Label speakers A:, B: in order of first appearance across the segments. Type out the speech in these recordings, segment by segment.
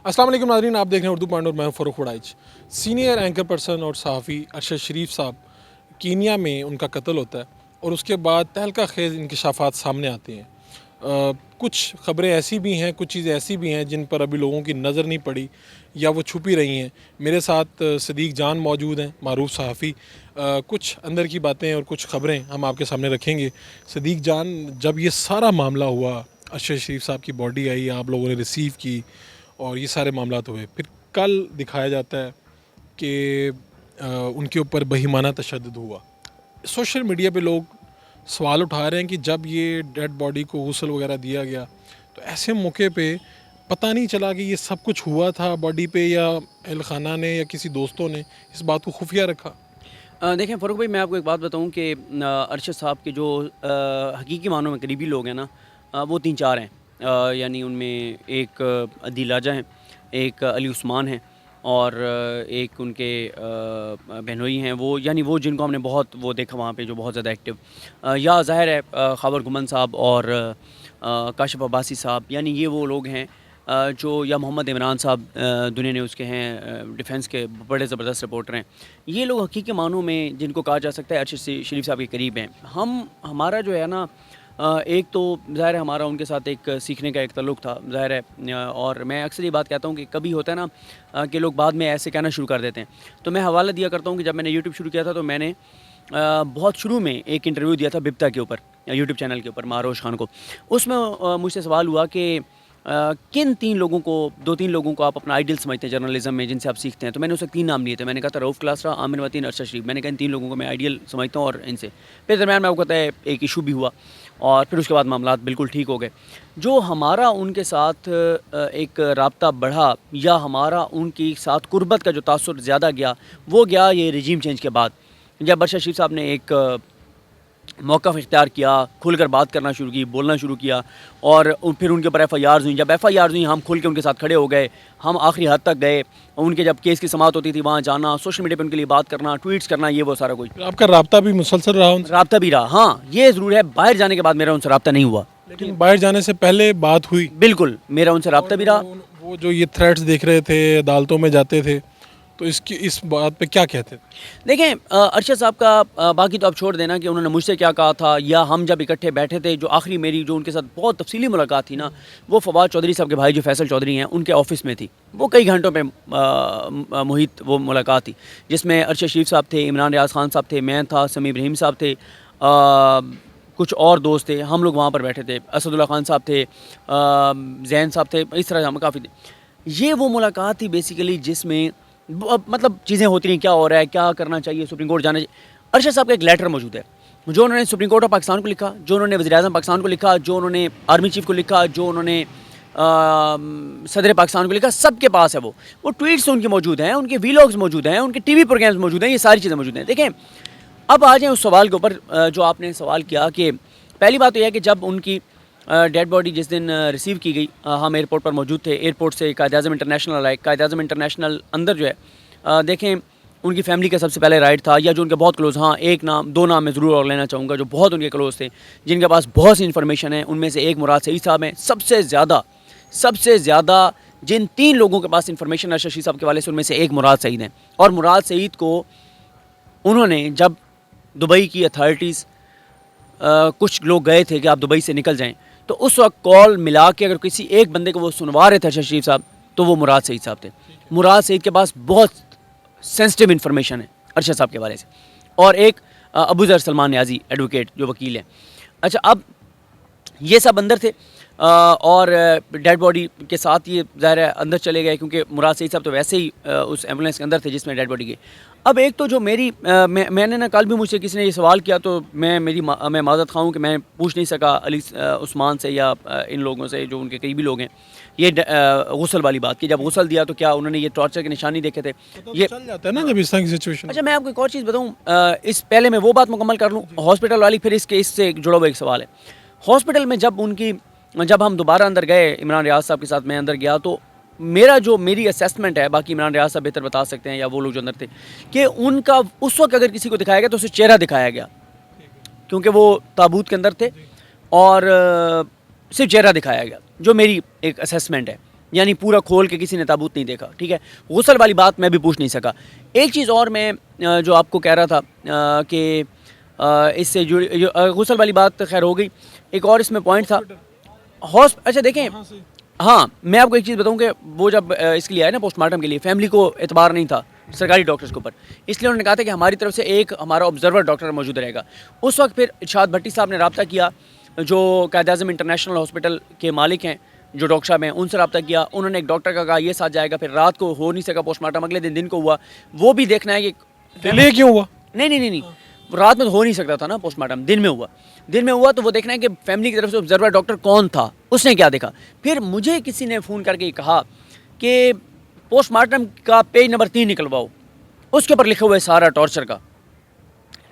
A: अस्सलाम वालेकुम नाज़रीन, आप देख रहे हैं उर्दू पॉइंट और मैं Farooq Waraich. Senior anchor person और सहाफ़ी अरशद शरीफ साहब कीनिया में उनका कत्ल होता है और उसके बाद तहलका खेज़ इंकशाफात सामने आते हैं। कुछ ख़बरें ऐसी भी हैं, कुछ चीज़ें ऐसी भी हैं जिन पर अभी लोगों की नज़र नहीं पड़ी या वो छुपी रही हैं। मेरे साथ सदीक़ जान मौजूद हैं, मारूफ़ सहाफ़ी। कुछ अंदर की बातें और कुछ ख़बरें हम आपके सामने रखेंगे। सदीक़ जान, जब ये सारा मामला हुआ, अरशद शरीफ साहब की बॉडी आई, आप लोगों ने रिसीव की और ये सारे मामलात हुए, फिर कल दिखाया जाता है कि उनके ऊपर बहीमाना तशद्दुद हुआ। सोशल मीडिया पे लोग सवाल उठा रहे हैं कि जब ये डेड बॉडी को गुस्ल वगैरह दिया गया तो ऐसे मौके पे पता नहीं चला कि ये सब कुछ हुआ था बॉडी पे, या अहल खाना ने या किसी दोस्तों ने इस बात को खुफिया रखा।
B: देखें फ़ारूक भाई, मैं आपको एक बात बताऊं कि अरशद साहब के जो हकीकी मानों में करीबी लोग हैं ना, वो 3-4 हैं। यानी उनमें एक अदील लाजा हैं, एक अली उस्मान हैं और एक उनके बहनोई हैं, वो यानी वो जिनको हमने बहुत वो देखा वहाँ पे जो बहुत ज़्यादा एक्टिव, या ज़ाहिर है ख़ावर गुमन साहब और काशिफ अब्बासी साहब, यानी ये वो लोग हैं जो, या मोहम्मद इमरान साहब दुनिया न्यूज़ के हैं, डिफेंस के बड़े ज़बरदस्त रिपोर्टर हैं। ये लोग हकीकी मानों में जिनको कहा जा सकता है अरशद शरीफ साहब के करीब हैं। हमारा जो है ना, एक तो ज़ाहिर है हमारा उनके साथ एक सीखने का एक ताल्लुक़ था, ज़ाहिर है। और मैं अक्सर ये बात कहता हूँ कि कभी होता है ना कि लोग बाद में ऐसे कहना शुरू कर देते हैं। तो मैं हवाला दिया करता हूँ कि जब मैंने यूट्यूब शुरू किया था तो मैंने बहुत शुरू में एक इंटरव्यू दिया था बिप्ता के ऊपर, यूट्यूब चैनल के ऊपर, मारोश खान को। उसमें मुझसे सवाल हुआ कि किन 3 लोगों को, 2-3 लोगों को आप अपना आइडियल समझते हैं जर्नलिज्म में, जिनसे आप सीखते हैं। तो मैंने उसे 3 नाम लिए थे। मैंने कहा था रऊफ़ क्लासरा, आमिर वतीन, अरशद शरीफ। मैंने कहा इन 3 लोगों को मैं आइडियल समझता हूँ और इनसे। फिर दरम्यान में आपको पता है एक इशू भी हुआ और फिर उसके बाद मामलात बिल्कुल ठीक हो गए। जो हमारा उनके साथ एक राब्ता बढ़ा या हमारा उनके साथ कुर्बत का जो तासुर ज़्यादा गया, वो गया ये रिजीम चेंज के बाद, जब अरशद शरीफ साहब ने एक मौक़िफ़ इख्तियार किया, खुलकर बात करना शुरू की, बोलना शुरू किया और फिर उनके ऊपर एफ़आईआर्स हुई। जब एफ़आईआर्स हुई, हम खुल के उनके साथ खड़े हो गए, हम आखिरी हद तक गए। उनके जब केस की समाअत होती थी वहाँ जाना, सोशल मीडिया पे उनके लिए बात करना, ट्वीट्स करना, ये वो सारा कुछ।
A: आपका राब्ता भी मुसलसल रहा उनसे?
B: राब्ता भी रहा, हाँ, ये ज़रूर है, बाहर जाने के बाद मेरा उनसे राब्ता नहीं हुआ,
A: लेकिन बाहर जाने से पहले बात हुई?
B: बिल्कुल, मेरा उनसे राब्ता भी रहा।
A: वो जो ये थ्रेट्स देख रहे थे, अदालतों में जाते थे, तो इस बात पे क्या कहते थे?
B: देखें, अरशद साहब का बाकी तो आप छोड़ देना कि उन्होंने मुझसे क्या कहा था, या हम जब इकट्ठे बैठे थे, जो आखिरी मेरी जो उनके साथ बहुत तफसीली मुलाकात थी ना, वो फवाद चौधरी साहब के भाई जो फैसल चौधरी हैं, उनके ऑफिस में थी। वो कई घंटों पे मुहित वो मुलाकात थी, जिसमें अरशद शरीफ साहब थे, इमरान रियाज खान साहब थे, मैं था, समी इब्राहिम साहब थे, कुछ और दोस्त थे, हम लोग वहाँ पर बैठे थे, असदुल्ला खान साहब थे, जैन साहब थे, इस तरह हम काफ़ी थे। ये वो मुलाकात थी बेसिकली जिसमें मतलब चीज़ें होती रहीं, क्या हो रहा है, क्या करना चाहिए, सुप्रीम कोर्ट जाना चाहिए। अरशद साहब का एक लेटर मौजूद है जो उन्होंने सुप्रीम कोर्ट ऑफ पाकिस्तान को लिखा, जो उन्होंने वज़ीर-ए-आज़म पाकिस्तान को लिखा, जो उन्होंने आर्मी चीफ को लिखा, जो उन्होंने सदर पाकिस्तान को लिखा, सबके पास है वो ट्वीट्स उनके मौजूद हैं, उनके वीलॉग्स मौजूद हैं, उनके टीवी प्रोग्राम्स मौजूद हैं, ये सारी चीज़ें मौजूद हैं। देखें, अब आ जाएँ उस सवाल के ऊपर जो आपने सवाल किया कि पहली बात तो यह है कि जब उनकी डेड बॉडी जिस दिन रिसीव की गई, हम एयरपोर्ट पर मौजूद थे। एयरपोर्ट से कायद-ए-आज़म इंटरनेशनल आए। कायद-ए-आज़म इंटरनेशनल अंदर जो है, देखें, उनकी फैमिली का सबसे पहले राइड था, या जो उनके बहुत क्लोज़, हाँ, एक नाम, 2 नाम मैं ज़रूर और लेना चाहूँगा जो बहुत उनके क्लोज़ थे, जिनके पास बहुत सी इन्फॉर्मेशन है। उनमें से एक मुराद सईद साहब हैं। सबसे ज़्यादा जिन 3 लोगों के पास इन्फॉर्मेशन अरशद शरीफ साहब के हवाले से, उनमें से एक मुराद सईद हैं। और मुराद सईद को उन्होंने, जब दुबई की अथॉरिटीज़, कुछ लोग गए थे कि आप दुबई से निकल जाएँ, तो उस वक्त कॉल मिला के अगर किसी एक बंदे को वो सुनवा रहे थे अरशद शरीफ साहब, तो वो मुराद सईद साहब थे। मुराद सईद के पास बहुत सेंसिटिव इन्फॉर्मेशन है अरशद साहब के हवाले से। और एक अबू ज़र सलमान न्याज़ी एडवोकेट जो वकील हैं। अच्छा, अब ये सब अंदर थे और डेड बॉडी के साथ ये ज़ाहिर है अंदर चले गए, क्योंकि मुराद सईद साहब तो वैसे ही उस एम्बुलेंस के अंदर थे जिसमें डेड बॉडी गई। अब एक तो जो मेरी मैंने ना, कल भी मुझसे किसी ने ये सवाल किया, तो मैं माज़रत ख़्वाह हूँ कि मैं पूछ नहीं सका अली उस्मान से या इन लोगों से जो उनके करीबी लोग हैं, ये गुस्ल वाली बात की। जब गुस्ल दिया तो क्या उन्होंने ये टॉर्चर के निशानी देखे थे, ये
A: चल जाता है ना जब इस तरह की सिचुएशन।
B: अच्छा, मैं आपको एक और चीज़ बताऊँ, इस पहले मैं वो बात मुकम्मल कर लूँ हॉस्पिटल वाली, फिर इससे जुड़ा हुआ एक सवाल है। हॉस्पिटल में जब हम दोबारा अंदर गए, इमरान रियाज साहब के साथ मैं अंदर गया, तो मेरी असेसमेंट है, बाकी इमरान रियाज साहब बेहतर बता सकते हैं या वो लोग जो अंदर थे, कि उनका उस वक्त अगर किसी को दिखाया गया तो उसे चेहरा दिखाया गया, क्योंकि वो ताबूत के अंदर थे और सिर्फ चेहरा दिखाया गया, जो मेरी एक असेसमेंट है। یعنی پورا کھول کے کسی نے تابوت نہیں دیکھا. ٹھیک ہے, غسل والی بات میں بھی پوچھ نہیں سکا. ایک چیز اور میں جو آپ کو کہہ رہا تھا کہ اس سے جڑی غسل والی بات خیر ہو گئی. ایک اور اس میں پوائنٹ تھا اچھا دیکھیں, ہاں میں آپ کو ایک چیز بتاؤں کہ وہ جب اس کے لیے آئے نا پوسٹ مارٹم کے لیے, فیملی کو اعتبار نہیں تھا سرکاری ڈاکٹرز کے اوپر, اس لیے انہوں نے کہا تھا کہ ہماری طرف سے ایک ہمارا آبزرور ڈاکٹر موجود رہے گا. اس وقت پھر ارشاد بھٹی صاحب نے رابطہ کیا, جو قائد اعظم انٹرنیشنل ہاسپٹل کے مالک ہیں جو ڈاکٹر صاحب ہیں, ان سے رابطہ کیا. انہوں نے ایک ڈاکٹر کا کہا یہ ساتھ جائے گا, پھر رات کو ہو نہیں سکا پوسٹ مارٹم, اگلے دن کو ہوا. وہ بھی دیکھنا ہے کہ
A: ڈیلے کیوں ہوا.
B: نہیں رات میں تو ہو نہیں سکتا تھا نا پوسٹ مارٹم, دن میں ہوا تو وہ دیکھنا ہے کہ فیملی کی طرف سے آبزرور ڈاکٹر کون تھا, اس نے کیا دیکھا. پھر مجھے کسی نے فون کر کے کہا کہ پوسٹ مارٹم کا پیج نمبر 3 نکلواؤ, اس کے اوپر لکھا ہوا ہے سارا ٹارچر کا.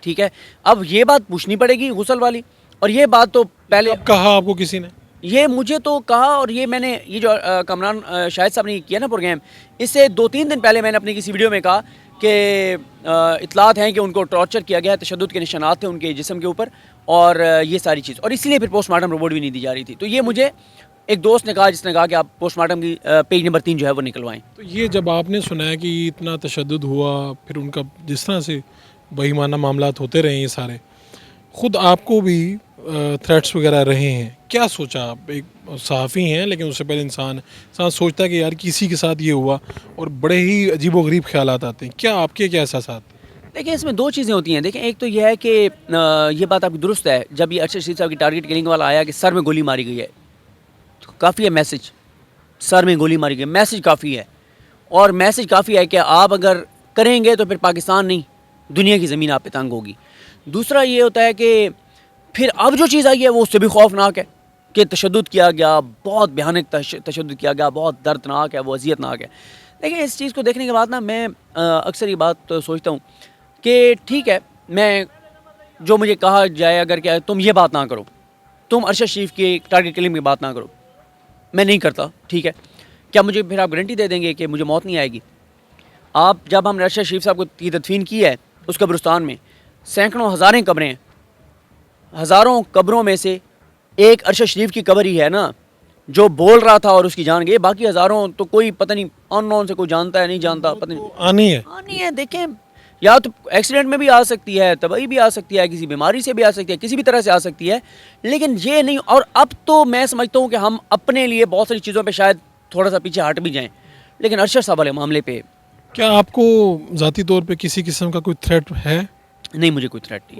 B: ٹھیک ہے, اب یہ بات پوچھنی پڑے گی غسل والی, اور یہ بات تو پہلے
A: کہا آپ کو کسی نے,
B: یہ مجھے تو کہا, اور یہ میں نے یہ جو کامران شاہد صاحب نے کیا نا پروگرام, اس سے 2-3 دن پہلے میں نے اپنی کسی ویڈیو میں کہا کہ اطلاعات ہیں کہ ان کو ٹارچر کیا گیا ہے, تشدد کے نشانات تھے ان کے جسم کے اوپر, اور یہ ساری چیز, اور اسی لیے پھر پوسٹ مارٹم رپورٹ بھی نہیں دی جا رہی تھی. تو یہ مجھے ایک دوست نے کہا, جس نے کہا کہ آپ پوسٹ مارٹم کی پیج نمبر 3 جو ہے وہ نکلوائیں.
A: تو یہ جب آپ نے سنا ہے کہ اتنا تشدد ہوا, پھر ان کا جس طرح سے بہیمانہ معاملات ہوتے رہے ہیں سارے, خود آپ کو بھی تھریٹس وغیرہ رہے ہیں, کیا سوچا آپ؟ ایک صحافی ہیں لیکن اس سے پہلے انسان سوچتا ہے کہ یار کسی کے ساتھ یہ ہوا, اور بڑے ہی عجیب و غریب خیالات آتے ہیں. کیا آپ کے کیا احساسات؟
B: دیکھیں اس میں 2 چیزیں ہوتی ہیں. دیکھیں ایک تو یہ ہے کہ یہ بات آپ کی درست ہے, جب یہ ارشد شریف صاحب کی ٹارگٹ کلنگ والا آیا کہ سر میں گولی ماری گئی ہے, تو کافی ہے میسج, سر میں گولی ماری گئی, میسج کافی ہے. اور میسج کافی ہے کہ آپ اگر کریں گے تو پھر پاکستان نہیں دنیا کی زمین آپ پہ تنگ ہوگی. دوسرا یہ ہوتا ہے کہ پھر اب جو چیز آئی ہے وہ اس سے بھی خوفناک ہے کہ تشدد کیا گیا, بہت بھیانک تشدد کیا گیا, بہت دردناک ہے, وہ اذیتناک ہے. لیکن اس چیز کو دیکھنے کے بعد نا میں اکثر یہ بات سوچتا ہوں کہ ٹھیک ہے, میں جو مجھے کہا جائے اگر کہ تم یہ بات نہ کرو, تم ارشد شریف کی ٹارگٹ کلنگ کی بات نہ کرو, میں نہیں کرتا. ٹھیک ہے, کیا مجھے پھر آپ گارنٹی دے دیں گے کہ مجھے موت نہیں آئے گی؟ آپ جب ہم نے ارشد شریف صاحب کو تدفین کی ہے اس قبرستان میں, سینکڑوں ہزاریں قبریں ہیں, ہزاروں قبروں میں سے ایک ارشد شریف کی قبر ہی ہے نا جو بول رہا تھا اور اس کی جان گئی. باقی ہزاروں تو کوئی پتہ نہیں ان نون سے کوئی جانتا ہے نہیں جانتا, پتہ نہیں آنی ہے. دیکھیں یا تو ایکسیڈنٹ میں بھی آ سکتی ہے, تباہی بھی آ سکتی ہے, کسی بیماری سے بھی آ سکتی ہے, کسی بھی طرح سے آ سکتی ہے, لیکن یہ نہیں. اور اب تو میں سمجھتا ہوں کہ ہم اپنے لیے بہت ساری چیزوں پہ شاید تھوڑا سا پیچھے ہٹ بھی جائیں, لیکن ارشد صاحب والے معاملے پہ
A: کیا آپ کو ذاتی طور پہ کسی قسم کا کوئی تھریٹ ہے؟
B: نہیں, مجھے کوئی تھریٹ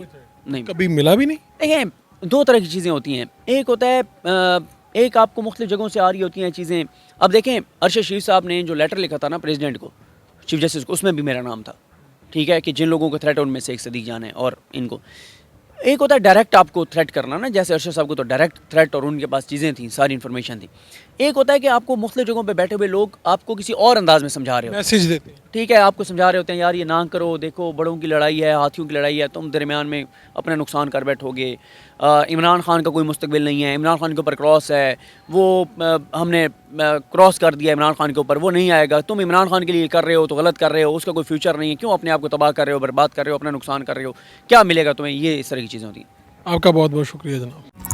B: نہیں.
A: کبھی ملا بھی نہیں؟
B: دیکھیں 2 طرح کی چیزیں ہوتی ہیں. ایک ہوتا ہے ایک آپ کو مختلف جگہوں سے آ رہی ہوتی ہیں چیزیں. اب دیکھیں ارشد شریف صاحب نے جو لیٹر لکھا تھا نا پریزیڈنٹ کو, چیف جسٹس کو, اس میں بھی میرا نام تھا. ٹھیک ہے, کہ جن لوگوں کو تھریٹ ان میں سے ایک صدیق جان ہے, اور ان کو ایک ہوتا ہے ڈائریکٹ آپ کو تھریٹ کرنا نا, جیسے ارشد صاحب کو تو ڈائریکٹ تھریٹ اور ان کے پاس چیزیں تھیں, ساری انفارمیشن تھی. ایک ہوتا ہے کہ آپ کو مختلف جگہوں پہ بیٹھے ہوئے لوگ آپ کو کسی اور انداز میں سمجھا رہے ہوتے ہیں,
A: میسج دیتے ہیں.
B: ٹھیک ہے, آپ کو سمجھا رہے ہوتے ہیں یار یہ نہ کرو, دیکھو بڑوں کی لڑائی ہے, ہاتھیوں کی لڑائی ہے, تم درمیان میں اپنا نقصان کر بیٹھو گے. عمران خان کا کوئی مستقبل نہیں ہے, عمران خان کے اوپر کراس ہے, وہ ہم نے کراس کر دیا عمران خان کے اوپر, وہ نہیں آئے گا, تم عمران خان کے لیے کر رہے ہو تو غلط کر رہے ہو, اس کا کوئی فیوچر نہیں ہے, کیوں اپنے آپ کو تباہ کر رہے ہو, برباد کر رہے ہو, اپنا نقصان کر رہے ہو, کیا ملے گا تمہیں, یہ اس طرح کی چیزیں ہوتی ہیں.
A: آپ کا بہت بہت شکریہ جناب.